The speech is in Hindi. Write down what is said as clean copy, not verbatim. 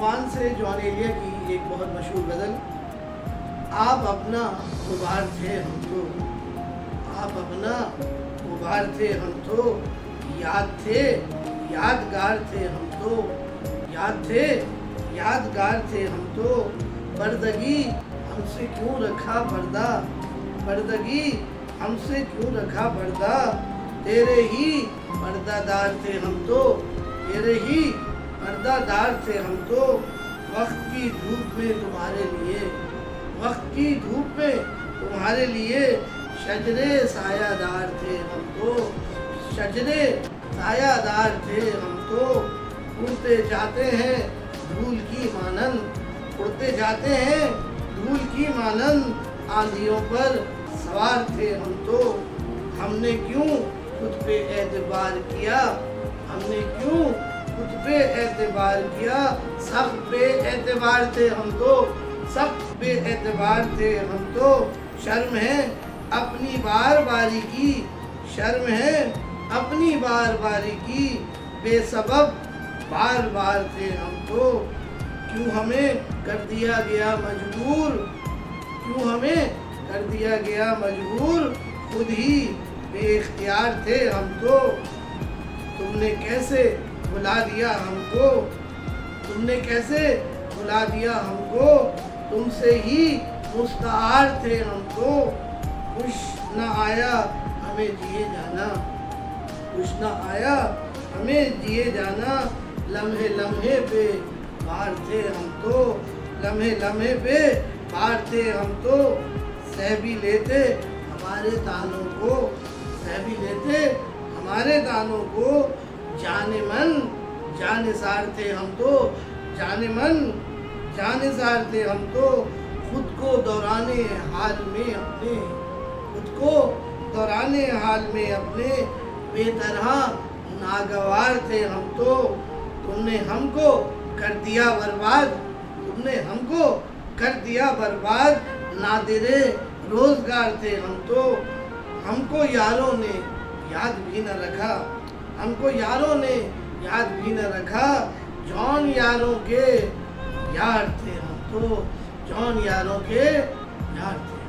तूफान से जॉन एलिया की एक बहुत मशहूर गज़ल। आप अपना गुबार थे हम तो, आप अपना गुबार थे हम तो, याद थे यादगार थे हम तो, याद थे यादगार थे हम तो। पर्दगी हमसे क्यों रखा पर्दा, पर्दगी हमसे क्यों रखा पर्दा। तेरे ही पर्दादार थे हम तो, तेरे ही पर्दादार थे हम तो। वक्त की धूप में तुम्हारे लिए, वक्त की धूप में तुम्हारे लिए, शजरे सायादार थे हम तो, शजरे सायादार थे हम तो। उड़ते जाते हैं धूल की मानंद, उड़ते जाते हैं धूल की मानंद। आंधियों पर सवार थे हम तो, हमने क्यों खुद पे एतबार किया, हमने क्यों खुद पे एतबार किया। सब पे एतबार थे हम तो, सब पे एतबार थे हम तो। शर्म है अपनी बार बारी की, शर्म है अपनी बार बारी की। बेसबब बार बार थे हम तो, क्यों हमें कर दिया गया मजबूर, क्यों हमें कर दिया गया मजबूर। खुद ही बेइख्तियार थे हम तो, तुमने कैसे भुला दिया हमको, तुमने कैसे भुला दिया हमको। तुमसे ही मुस्तार थे हम तो, कुछ न आया हमें जिए जाना, कुछ न आया हमें जिए जाना। लम्हे लम्हे पे पार थे हम तो, लम्हे लम्हे पे पार थे हम तो। सह भी लेते हमारे तानों को, सह भी लेते हमारे तानों को। जाने मन जाने सार थे हम तो, जाने मन जाने सार थे हम तो। खुद को दौराने हाल में अपने, खुद को दौराने हाल में अपने, बेतरह नागवार थे हम तो। तुमने हमको कर दिया बर्बाद, तुमने हमको कर दिया बर्बाद। नादिरे रोजगार थे हम तो, हमको यारों ने याद भी न रखा, हमको यारों ने याद भी न रखा। जॉन यारों के यार थे हम तो, जॉन यारों के यार थे।